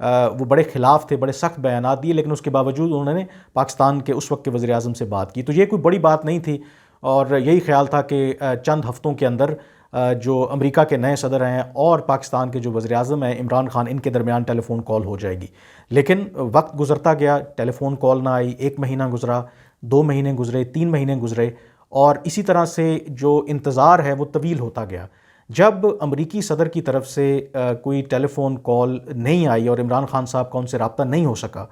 وہ بڑے خلاف تھے، بڑے سخت بیانات دیے، لیکن اس کے باوجود انہوں نے پاکستان کے اس وقت کے وزیر اعظم سے بات کی. تو یہ کوئی بڑی بات نہیں تھی، اور یہی خیال تھا کہ چند ہفتوں کے اندر جو امریکہ کے نئے صدر ہیں اور پاکستان کے جو وزیر اعظم ہیں عمران خان، ان کے درمیان ٹیلی فون کال ہو جائے گی. لیکن وقت گزرتا گیا، ٹیلی فون کال نہ آئی، 1 مہینہ گزرا، 2 مہینے گزرے، 3 مہینے گزرے، اور اسی طرح سے جو انتظار ہے وہ طویل ہوتا گیا. جب امریکی صدر کی طرف سے کوئی ٹیلی فون کال نہیں آئی اور عمران خان صاحب کا ان سے رابطہ نہیں ہو سکا،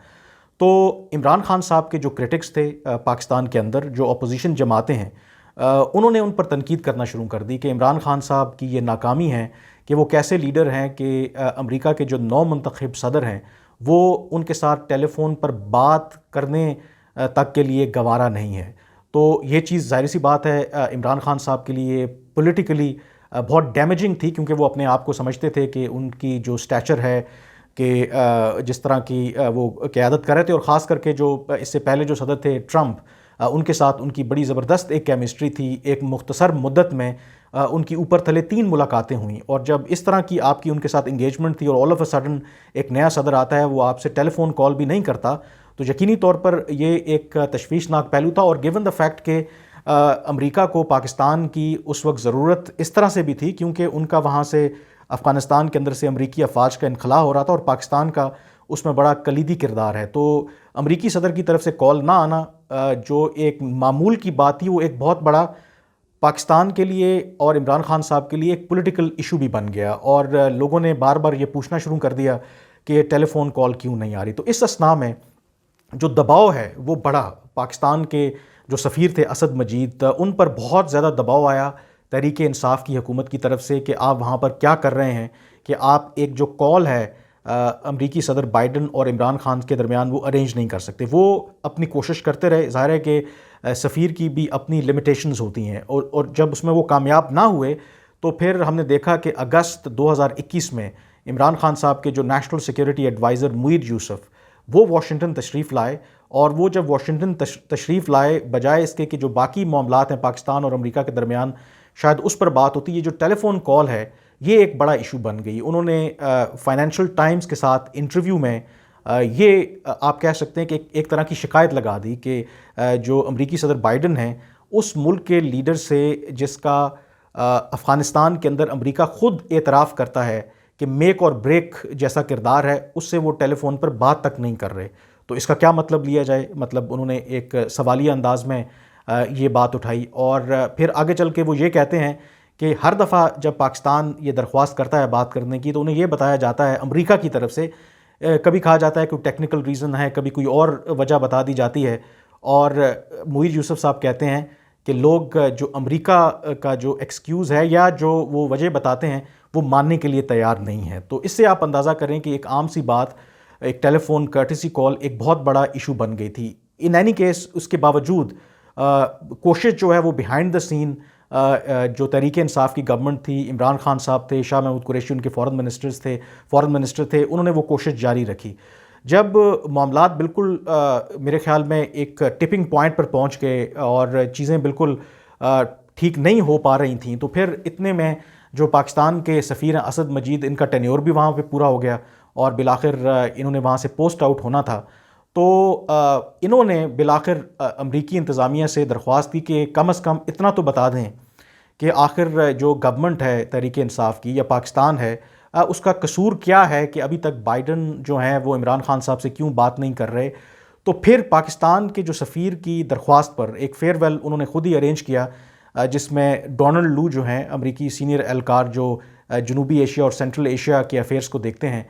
تو عمران خان صاحب کے جو کرٹکس تھے پاکستان کے اندر، جو اپوزیشن جماعتیں ہیں، انہوں نے ان پر تنقید کرنا شروع کر دی کہ عمران خان صاحب کی یہ ناکامی ہے کہ وہ کیسے لیڈر ہیں کہ امریکہ کے جو نو منتخب صدر ہیں وہ ان کے ساتھ ٹیلی فون پر بات کرنے تک کے لیے گوارا نہیں ہے. تو یہ چیز ظاہر سی بات ہے عمران خان صاحب کے لیے پولیٹیکلی بہت ڈیمیجنگ تھی، کیونکہ وہ اپنے آپ کو سمجھتے تھے کہ ان کی جو سٹیچر ہے، کہ جس طرح کی وہ قیادت کر رہے تھے، اور خاص کر کے جو اس سے پہلے جو صدر تھے ٹرمپ، ان کے ساتھ ان کی بڑی زبردست ایک کیمسٹری تھی. ایک مختصر مدت میں ان کی اوپر تلے 3 ملاقاتیں ہوئیں، اور جب اس طرح کی آپ کی ان کے ساتھ انگیجمنٹ تھی اور آل آف اے سڈن ایک نیا صدر آتا ہے، وہ آپ سے ٹیلی فون کال بھی نہیں کرتا، تو یقینی طور پر یہ ایک تشویشناک پہلو تھا. اور گیون دا فیکٹ کہ امریکہ کو پاکستان کی اس وقت ضرورت اس طرح سے بھی تھی کیونکہ ان کا وہاں سے افغانستان کے اندر سے امریکی افواج کا انخلاء ہو رہا تھا، اور پاکستان کا اس میں بڑا کلیدی کردار ہے. تو امریکی صدر کی طرف سے کال نہ آنا جو ایک معمول کی بات تھی، وہ ایک بہت بڑا پاکستان کے لیے اور عمران خان صاحب کے لیے ایک پولیٹیکل ایشو بھی بن گیا، اور لوگوں نے بار بار یہ پوچھنا شروع کر دیا کہ ٹیلی فون کال کیوں نہیں آ رہی. تو اس اثناء میں جو دباؤ ہے وہ بڑا، پاکستان کے جو سفیر تھے اسد مجید، ان پر بہت زیادہ دباؤ آیا تحریک انصاف کی حکومت کی طرف سے کہ آپ وہاں پر کیا کر رہے ہیں، کہ آپ ایک جو کال ہے امریکی صدر بائیڈن اور عمران خان کے درمیان وہ ارینج نہیں کر سکتے. وہ اپنی کوشش کرتے رہے، ظاہر ہے کہ سفیر کی بھی اپنی لمیٹیشنز ہوتی ہیں، اور جب اس میں وہ کامیاب نہ ہوئے تو پھر ہم نے دیکھا کہ اگست 2021 میں عمران خان صاحب کے جو نیشنل سیکیورٹی ایڈوائزر معید یوسف، وہ واشنگٹن تشریف لائے، اور وہ جب واشنگٹن تشریف لائے، بجائے اس کے کہ جو باقی معاملات ہیں پاکستان اور امریکہ کے درمیان شاید اس پر بات ہوتی، یہ جو ٹیلی فون کال ہے یہ ایک بڑا ایشو بن گئی. انہوں نے فائنینشیل ٹائمز کے ساتھ انٹرویو میں یہ آپ کہہ سکتے ہیں کہ ایک طرح کی شکایت لگا دی کہ جو امریکی صدر بائیڈن ہیں، اس ملک کے لیڈر سے جس کا افغانستان کے اندر امریکہ خود اعتراف کرتا ہے کہ میک اور بریک جیسا کردار ہے، اس سے وہ ٹیلی فون پر بات تک نہیں کر رہے. تو اس کا کیا مطلب لیا جائے؟ مطلب انہوں نے ایک سوالیہ انداز میں یہ بات اٹھائی، اور پھر آگے چل کے وہ یہ کہتے ہیں کہ ہر دفعہ جب پاکستان یہ درخواست کرتا ہے بات کرنے کی تو انہیں یہ بتایا جاتا ہے امریکہ کی طرف سے، کبھی کہا جاتا ہے کوئی ٹیکنیکل ریزن ہے، کبھی کوئی اور وجہ بتا دی جاتی ہے. اور معید یوسف صاحب کہتے ہیں کہ لوگ جو امریکہ کا جو ایکسکیوز ہے یا جو وہ وجہ بتاتے ہیں وہ ماننے کے لیے تیار نہیں ہے. تو اس سے آپ اندازہ کریں کہ ایک عام سی بات، ایک ٹیلی فون کرٹسی کال ایک بہت بڑا ایشو بن گئی تھی. ان اینی کیس اس کے باوجود کوشش جو ہے وہ بیہائنڈ دا سین جو تحریک انصاف کی گورنمنٹ تھی، عمران خان صاحب تھے، شاہ محمود قریشی ان کے فورن منسٹر تھے، انہوں نے وہ کوشش جاری رکھی. جب معاملات بالکل میرے خیال میں ایک ٹپنگ پوائنٹ پر پہنچ گئے اور چیزیں بالکل ٹھیک نہیں ہو پا رہی تھیں، تو پھر اتنے میں جو پاکستان کے سفیر ہیں اسد مجید، ان کا ٹینیور بھی وہاں پہ پورا ہو گیا اور بالآخر انہوں نے وہاں سے پوسٹ آؤٹ ہونا تھا. تو انہوں نے بالآخر امریکی انتظامیہ سے درخواست کی کہ کم از کم اتنا تو بتا دیں کہ آخر جو گورنمنٹ ہے تحریک انصاف کی یا پاکستان ہے، اس کا قصور کیا ہے کہ ابھی تک بائیڈن جو ہیں وہ عمران خان صاحب سے کیوں بات نہیں کر رہے. تو پھر پاکستان کے جو سفیر کی درخواست پر ایک فیئر ویل انہوں نے خود ہی ارینج کیا، جس میں ڈونلڈ لو جو ہیں امریکی سینئر اہلکار جو جنوبی ایشیا اور سینٹرل ایشیا کے افیئرز کو دیکھتے ہیں،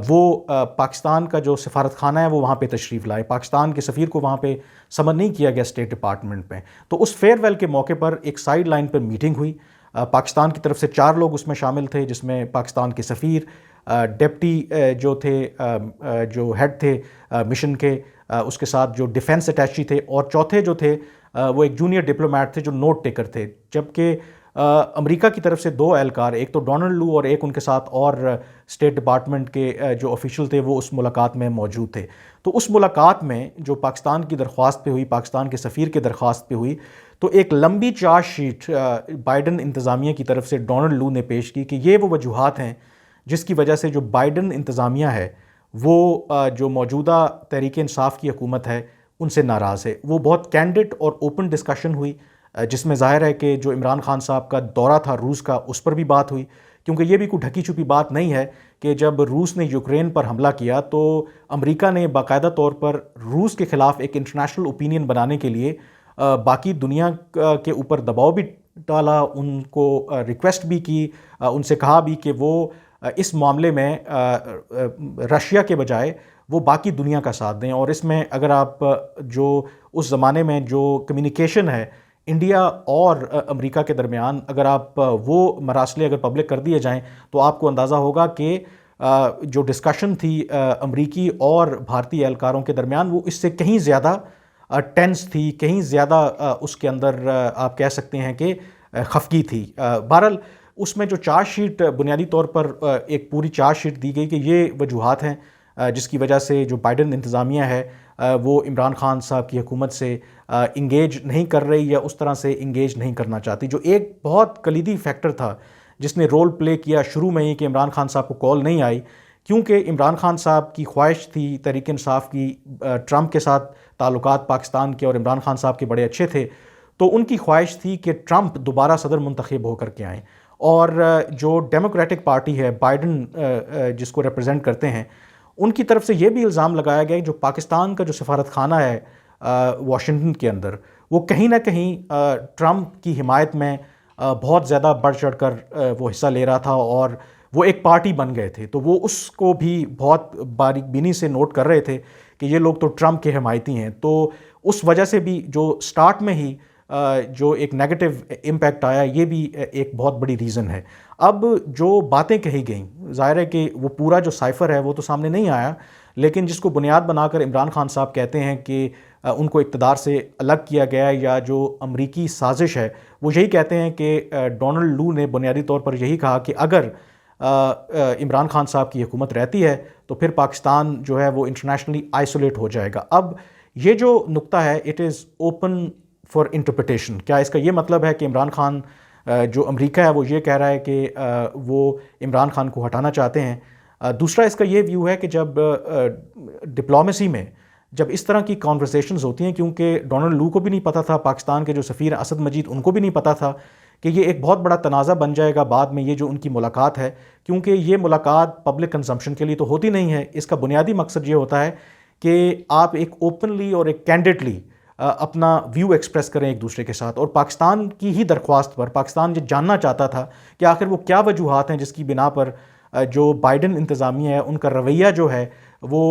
وہ پاکستان کا جو سفارت خانہ ہے وہ وہاں پہ تشریف لائے. پاکستان کے سفیر کو وہاں پہ سمن نہیں کیا گیا اسٹیٹ ڈپارٹمنٹ میں. تو اس فیئر ویل کے موقع پر ایک سائیڈ لائن پر میٹنگ ہوئی. پاکستان کی طرف سے 4 لوگ اس میں شامل تھے، جس میں پاکستان کے سفیر، ڈپٹی جو تھے جو ہیڈ تھے مشن کے، اس کے ساتھ جو ڈیفنس اٹیچی تھے، اور چوتھے جو تھے وہ ایک جونیئر ڈپلومیٹ تھے جو نوٹ ٹیکر تھے. جبکہ امریکہ کی طرف سے 2 اہلکار، ایک تو ڈونلڈ لو اور ایک ان کے ساتھ اور اسٹیٹ ڈپارٹمنٹ کے جو آفیشل تھے، وہ اس ملاقات میں موجود تھے. تو اس ملاقات میں جو پاکستان کی درخواست پہ ہوئی، پاکستان کے سفیر کے درخواست پہ ہوئی، تو ایک لمبی چارج شیٹ بائیڈن انتظامیہ کی طرف سے ڈونلڈ لو نے پیش کی کہ یہ وہ وجوہات ہیں جس کی وجہ سے جو بائیڈن انتظامیہ ہے وہ جو موجودہ تحریک انصاف کی حکومت ہے ان سے ناراض ہے۔ وہ بہت کینڈڈ اور اوپن ڈسکشن ہوئی، جس میں ظاہر ہے کہ جو عمران خان صاحب کا دورہ تھا روس کا، اس پر بھی بات ہوئی، کیونکہ یہ بھی کوئی ڈھکی چھپی بات نہیں ہے کہ جب روس نے یوکرین پر حملہ کیا تو امریکہ نے باقاعدہ طور پر روس کے خلاف ایک انٹرنیشنل اوپینین بنانے کے لیے باقی دنیا کے اوپر دباؤ بھی ڈالا، ان کو ریکویسٹ بھی کی، ان سے کہا بھی کہ وہ اس معاملے میں رشیا کے بجائے وہ باقی دنیا کا ساتھ دیں۔ اور اس میں اگر آپ جو اس زمانے میں جو کمیونیکیشن ہے انڈیا اور امریکہ کے درمیان، اگر آپ وہ مراسلے اگر پبلک کر دیے جائیں تو آپ کو اندازہ ہوگا کہ جو ڈسکشن تھی امریکی اور بھارتی اہلکاروں کے درمیان وہ اس سے کہیں زیادہ ٹینس تھی، کہیں زیادہ اس کے اندر آپ کہہ سکتے ہیں کہ خفگی تھی۔ بہرحال اس میں جو چارج شیٹ بنیادی طور پر ایک پوری چارج شیٹ دی گئی کہ یہ وجوہات ہیں جس کی وجہ سے جو بائیڈن انتظامیہ ہے وہ عمران خان صاحب کی حکومت سے انگیج نہیں کر رہی یا اس طرح سے انگیج نہیں کرنا چاہتی۔ جو ایک بہت کلیدی فیکٹر تھا جس نے رول پلے کیا شروع میں ہی کہ عمران خان صاحب کو کال نہیں آئی، کیونکہ عمران خان صاحب کی خواہش تھی تحریک انصاف کی، ٹرمپ کے ساتھ تعلقات پاکستان کے اور عمران خان صاحب کے بڑے اچھے تھے، تو ان کی خواہش تھی کہ ٹرمپ دوبارہ صدر منتخب ہو کر کے آئیں۔ اور جو ڈیموکریٹک پارٹی ہے، بائیڈن جس کو ریپرزینٹ کرتے ہیں، ان کی طرف سے یہ بھی الزام لگایا گیا کہ جو پاکستان کا جو سفارت خانہ ہے واشنگٹن کے اندر، وہ کہیں نہ کہیں ٹرمپ کی حمایت میں بہت زیادہ بڑھ چڑھ کر وہ حصہ لے رہا تھا اور وہ ایک پارٹی بن گئے تھے، تو وہ اس کو بھی بہت باریک بینی سے نوٹ کر رہے تھے کہ یہ لوگ تو ٹرمپ کے حمایتی ہیں۔ تو اس وجہ سے بھی جو سٹارٹ میں ہی جو ایک نیگیٹو امپیکٹ آیا، یہ بھی ایک بہت بڑی ریزن ہے۔ اب جو باتیں کہی گئیں، ظاہر ہے کہ وہ پورا جو سائفر ہے وہ تو سامنے نہیں آیا، لیکن جس کو بنیاد بنا کر عمران خان صاحب کہتے ہیں کہ ان کو اقتدار سے الگ کیا گیا، یا جو امریکی سازش ہے وہ یہی کہتے ہیں کہ ڈونلڈ لو نے بنیادی طور پر یہی کہا کہ اگر عمران خان صاحب کی حکومت رہتی ہے تو پھر پاکستان جو ہے وہ انٹرنیشنلی آئسولیٹ ہو جائے گا۔ اب یہ جو نقطہ ہے it is open for interpretation. کیا اس کا یہ مطلب ہے کہ عمران خان جو امریکہ ہے وہ یہ کہہ رہا ہے کہ وہ عمران خان کو ہٹانا چاہتے ہیں؟ دوسرا اس کا یہ ویو ہے کہ جب ڈپلومیسی میں جب اس طرح کی کانورسیشنز ہوتی ہیں، کیونکہ ڈونلڈ لو کو بھی نہیں پتہ تھا، پاکستان کے جو سفیر اسد مجید ان کو بھی نہیں پتہ تھا کہ یہ ایک بہت بڑا تنازع بن جائے گا بعد میں، یہ جو ان کی ملاقات ہے، کیونکہ یہ ملاقات پبلک کنزمپشن کے لیے تو ہوتی نہیں ہے۔ اس کا بنیادی مقصد یہ ہوتا ہے کہ آپ ایک اوپنلی اور ایک کینڈیڈلی اپنا ویو ایکسپریس کریں ایک دوسرے کے ساتھ، اور پاکستان کی ہی درخواست پر پاکستان یہ جاننا چاہتا تھا کہ آخر وہ کیا وجوہات ہیں جس کی بنا پر جو بائیڈن انتظامیہ ہے ان کا رویہ جو ہے وہ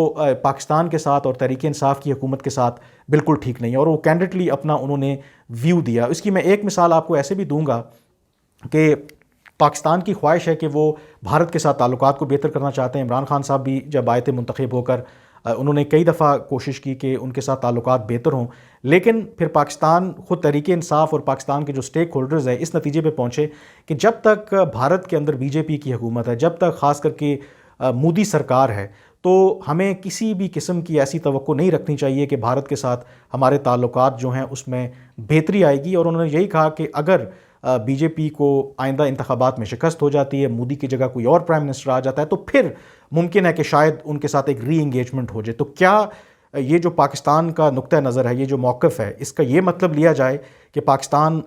پاکستان کے ساتھ اور تحریک انصاف کی حکومت کے ساتھ بالکل ٹھیک نہیں ہے، اور وہ کینڈیڈلی اپنا انہوں نے ویو دیا۔ اس کی میں ایک مثال آپ کو ایسے بھی دوں گا کہ پاکستان کی خواہش ہے کہ وہ بھارت کے ساتھ تعلقات کو بہتر کرنا چاہتے ہیں۔ عمران خان صاحب بھی جب آئے تھے منتخب ہو کر، انہوں نے کئی دفعہ کوشش کی کہ ان کے ساتھ تعلقات بہتر ہوں، لیکن پھر پاکستان خود تحریک انصاف اور پاکستان کے جو سٹیک ہولڈرز ہیں اس نتیجے پہ پہنچے کہ جب تک بھارت کے اندر بی جے پی کی حکومت ہے، جب تک خاص کر کے مودی سرکار ہے، تو ہمیں کسی بھی قسم کی ایسی توقع نہیں رکھنی چاہیے کہ بھارت کے ساتھ ہمارے تعلقات جو ہیں اس میں بہتری آئے گی۔ اور انہوں نے یہی کہا کہ اگر بی جے پی کو آئندہ انتخابات میں شکست ہو جاتی ہے، مودی کی جگہ کوئی اور پرائم منسٹر آ جاتا ہے، تو پھر ممکن ہے کہ شاید ان کے ساتھ ایک ری انگیجمنٹ ہو جائے۔ تو کیا یہ جو پاکستان کا نقطہ نظر ہے، یہ جو موقف ہے، اس کا یہ مطلب لیا جائے کہ پاکستان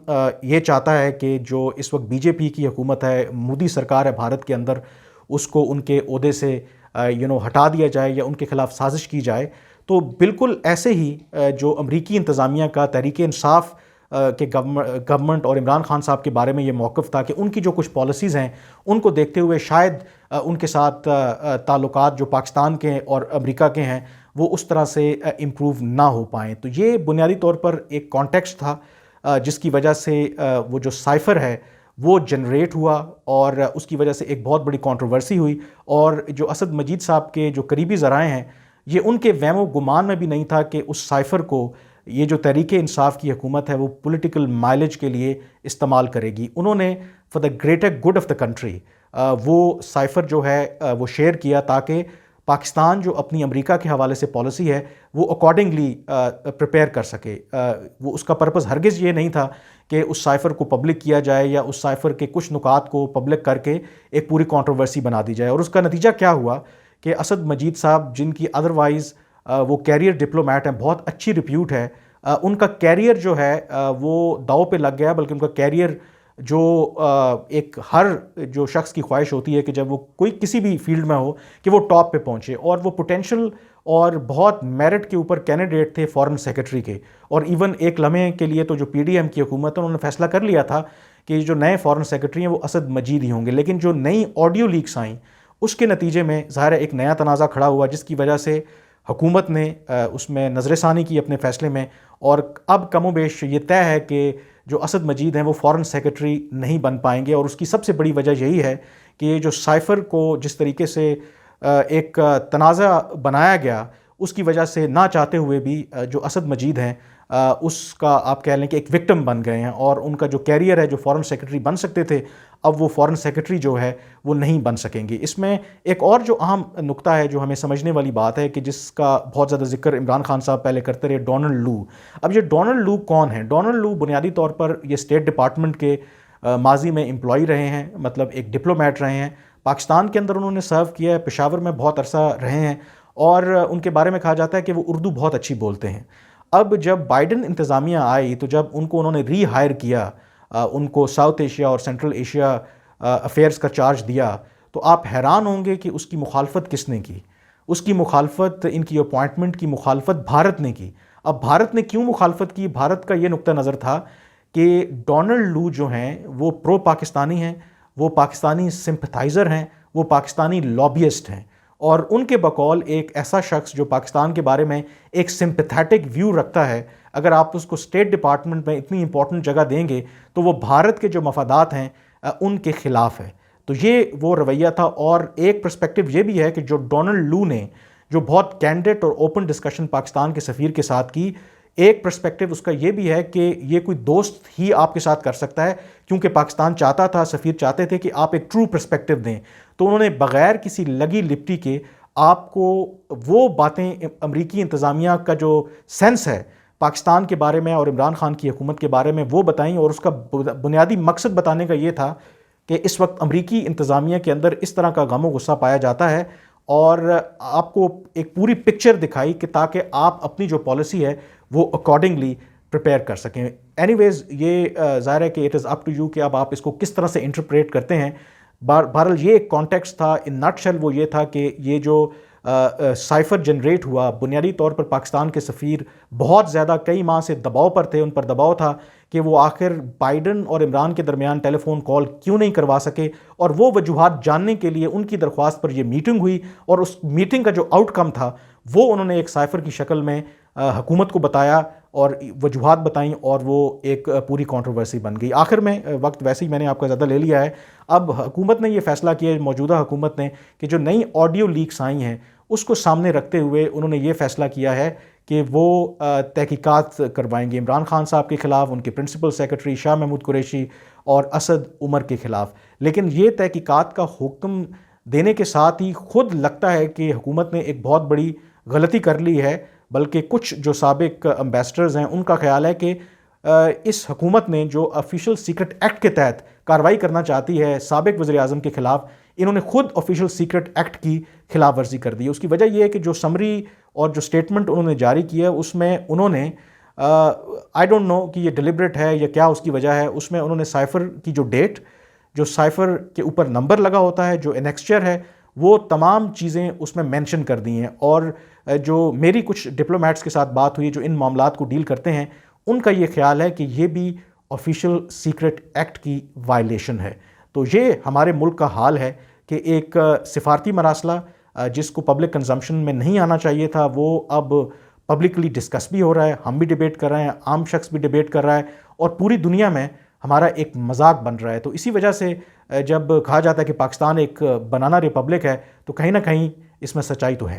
یہ چاہتا ہے کہ جو اس وقت بی جے پی کی حکومت ہے، مودی سرکار ہے بھارت کے اندر، اس کو ان کے عہدے سے ہٹا دیا جائے یا ان کے خلاف سازش کی جائے؟ تو بالکل ایسے ہی جو امریکی انتظامیہ کا تحریک انصاف کہ گورنمنٹ اور عمران خان صاحب کے بارے میں یہ موقف تھا کہ ان کی جو کچھ پالیسیز ہیں ان کو دیکھتے ہوئے شاید ان کے ساتھ تعلقات جو پاکستان کے اور امریکہ کے ہیں وہ اس طرح سے امپروو نہ ہو پائیں۔ تو یہ بنیادی طور پر ایک کانٹیکسٹ تھا جس کی وجہ سے وہ جو سائفر ہے وہ جنریٹ ہوا، اور اس کی وجہ سے ایک بہت بڑی کنٹروورسی ہوئی، اور جو اسد مجید صاحب کے جو قریبی ذرائع ہیں یہ ان کے وہم و گمان میں بھی نہیں تھا کہ اس سائفر کو یہ جو تحریک انصاف کی حکومت ہے وہ پولیٹیکل مائلیج کے لیے استعمال کرے گی۔ انہوں نے for the greater good of the country وہ سائفر جو ہے وہ شیئر کیا تاکہ پاکستان جو اپنی امریکہ کے حوالے سے پالیسی ہے وہ اکارڈنگلی پریپیئر کر سکے۔ وہ اس کا پرپس ہرگز یہ نہیں تھا کہ اس سائفر کو پبلک کیا جائے یا اس سائفر کے کچھ نکات کو پبلک کر کے ایک پوری کنٹروورسی بنا دی جائے۔ اور اس کا نتیجہ کیا ہوا کہ اسد مجید صاحب جن کی ادروائز وہ کیریئر ڈپلومیٹ ہیں، بہت اچھی ریپیوٹ ہے، ان کا کیریئر جو ہے وہ داؤ پہ لگ گیا، بلکہ ان کا کیریئر جو ایک ہر جو شخص کی خواہش ہوتی ہے کہ جب وہ کوئی کسی بھی فیلڈ میں ہو کہ وہ ٹاپ پہ پہنچے، اور وہ پوٹینشل اور بہت میرٹ کے اوپر کینڈیڈیٹ تھے فارن سیکرٹری کے، اور ایون ایک لمحے کے لیے تو جو پی ڈی ایم کی حکومت ہے انہوں نے فیصلہ کر لیا تھا کہ جو نئے فارن سیکرٹری ہیں وہ اسد مجید ہی ہوں گے، لیکن جو نئی آڈیو لیکس آئیں اس کے نتیجے میں ظاہر ہے ایک نیا تنازع کھڑا ہوا، جس کی وجہ سے حکومت نے اس میں نظر ثانی کی اپنے فیصلے میں، اور اب کم و بیش یہ طے ہے کہ جو اسد مجید ہیں وہ فارن سیکرٹری نہیں بن پائیں گے، اور اس کی سب سے بڑی وجہ یہی ہے کہ یہ جو سائفر کو جس طریقے سے ایک تنازع بنایا گیا، اس کی وجہ سے نہ چاہتے ہوئے بھی جو اسد مجید ہیں اس کا آپ کہہ لیں کہ ایک وکٹم بن گئے ہیں، اور ان کا جو کیریئر ہے جو فارن سیکرٹری بن سکتے تھے اب وہ فارن سیکرٹری جو ہے وہ نہیں بن سکیں گے۔ اس میں ایک اور جو اہم نقطہ ہے جو ہمیں سمجھنے والی بات ہے کہ جس کا بہت زیادہ ذکر عمران خان صاحب پہلے کرتے رہے، ڈونلڈ لو۔ اب یہ ڈونلڈ لو کون ہے؟ ڈونلڈ لو بنیادی طور پر یہ اسٹیٹ ڈپارٹمنٹ کے ماضی میں امپلائی رہے ہیں، مطلب ایک ڈپلومیٹ رہے ہیں، پاکستان کے اندر انہوں نے سرو کیا ہے، پشاور میں بہت عرصہ رہے ہیں، اور ان کے بارے میں کہا جاتا ہے کہ وہ اردو بہت اچھی بولتے ہیں۔ اب جب بائیڈن انتظامیہ آئی تو جب انہوں نے ری ہائر کیا، ان کو ساؤتھ ایشیا اور سینٹرل ایشیا افیئرز کا چارج دیا، تو آپ حیران ہوں گے کہ اس کی مخالفت کس نے کی؟ اس کی مخالفت، ان کی اپوائنٹمنٹ کی مخالفت بھارت نے کی۔ اب بھارت نے کیوں مخالفت کی؟ بھارت کا یہ نقطہ نظر تھا کہ ڈونلڈ لو جو ہیں وہ پرو پاکستانی ہیں، وہ پاکستانی سمپتھائزر ہیں، وہ پاکستانی لابیسٹ ہیں، اور ان کے بقول ایک ایسا شخص جو پاکستان کے بارے میں ایک سمپیتھیٹک ویو رکھتا ہے، اگر آپ اس کو اسٹیٹ ڈپارٹمنٹ میں اتنی امپورٹنٹ جگہ دیں گے تو وہ بھارت کے جو مفادات ہیں ان کے خلاف ہے۔ تو یہ وہ رویہ تھا، اور ایک پرسپیکٹو یہ بھی ہے کہ جو ڈونلڈ لو نے جو بہت کینڈیڈ اور اوپن ڈسکشن پاکستان کے سفیر کے ساتھ کی، ایک پرسپیکٹو اس کا یہ بھی ہے کہ یہ کوئی دوست ہی آپ کے ساتھ کر سکتا ہے، کیونکہ پاکستان چاہتا تھا، سفیر چاہتے تھے کہ آپ ایک ٹرو پرسپیکٹو دیں، تو انہوں نے بغیر کسی لگی لپٹی کے آپ کو وہ باتیں امریکی انتظامیہ کا جو سینس ہے پاکستان کے بارے میں اور عمران خان کی حکومت کے بارے میں وہ بتائیں، اور اس کا بنیادی مقصد بتانے کا یہ تھا کہ اس وقت امریکی انتظامیہ کے اندر اس طرح کا غم و غصہ پایا جاتا ہے، اور آپ کو ایک پوری پکچر دکھائی کہ تاکہ آپ اپنی جو پالیسی ہے وہ اکارڈنگلی پریپیئر کر سکیں۔ اینی ویز یہ ظاہر ہے کہ it is up to you کہ اب آپ اس کو کس طرح سے انٹرپریٹ کرتے ہیں۔ بہرحال یہ ایک کانٹیکسٹ تھا، ان نٹ شیل وہ یہ تھا کہ یہ جو سائفر جنریٹ ہوا، بنیادی طور پر پاکستان کے سفیر بہت زیادہ کئی ماہ سے دباؤ پر تھے، ان پر دباؤ تھا کہ وہ آخر بائیڈن اور عمران کے درمیان ٹیلی فون کال کیوں نہیں کروا سکے، اور وہ وجوہات جاننے کے لیے ان کی درخواست پر یہ میٹنگ ہوئی، اور اس میٹنگ کا جو آؤٹ کم تھا وہ انہوں نے ایک سائفر کی شکل میں حکومت کو بتایا اور وجوہات بتائیں، اور وہ ایک پوری کنٹروورسی بن گئی۔ آخر میں وقت ویسے ہی میں نے آپ کا زیادہ لے لیا ہے، اب حکومت نے یہ فیصلہ کیا ہے، موجودہ حکومت نے، کہ جو نئی آڈیو لیکس آئی ہیں اس کو سامنے رکھتے ہوئے انہوں نے یہ فیصلہ کیا ہے کہ وہ تحقیقات کروائیں گے عمران خان صاحب کے خلاف، ان کے پرنسپل سیکرٹری شاہ محمود قریشی اور اسد عمر کے خلاف، لیکن یہ تحقیقات کا حکم دینے کے ساتھ ہی خود لگتا ہے کہ حکومت نے ایک بہت بڑی غلطی کر لی ہے، بلکہ کچھ جو سابق امبیسڈرز ہیں ان کا خیال ہے کہ اس حکومت نے جو آفیشیل سیکرٹ ایکٹ کے تحت کارروائی کرنا چاہتی ہے سابق وزیر اعظم کے خلاف، انہوں نے خود آفیشیل سیکرٹ ایکٹ کی خلاف ورزی کر دی۔ اس کی وجہ یہ ہے کہ جو سمری اور جو سٹیٹمنٹ انہوں نے جاری کی ہے اس میں انہوں نے آئی ڈونٹ نو کہ یہ ڈیلیبریٹ ہے یا کیا اس کی وجہ ہے، اس میں انہوں نے سائفر کی جو ڈیٹ، جو سائفر کے اوپر نمبر لگا ہوتا ہے، جو انیکسچر ہے، وہ تمام چیزیں اس میں مینشن کر دی ہیں، اور جو میری کچھ ڈپلومیٹس کے ساتھ بات ہوئی جو ان معاملات کو ڈیل کرتے ہیں، ان کا یہ خیال ہے کہ یہ بھی آفیشیل سیکرٹ ایکٹ کی وائلیشن ہے۔ تو یہ ہمارے ملک کا حال ہے کہ ایک سفارتی مراسلہ جس کو پبلک کنزمپشن میں نہیں آنا چاہیے تھا، وہ اب پبلکلی ڈسکس بھی ہو رہا ہے، ہم بھی ڈیبیٹ کر رہے ہیں، عام شخص بھی ڈیبیٹ کر رہا ہے، اور پوری دنیا میں ہمارا ایک مذاق بن رہا ہے۔ تو اسی وجہ سے جب کہا جاتا ہے کہ پاکستان ایک بنانا ریپبلک ہے، تو کہیں نہ کہیں اس میں سچائی تو ہے۔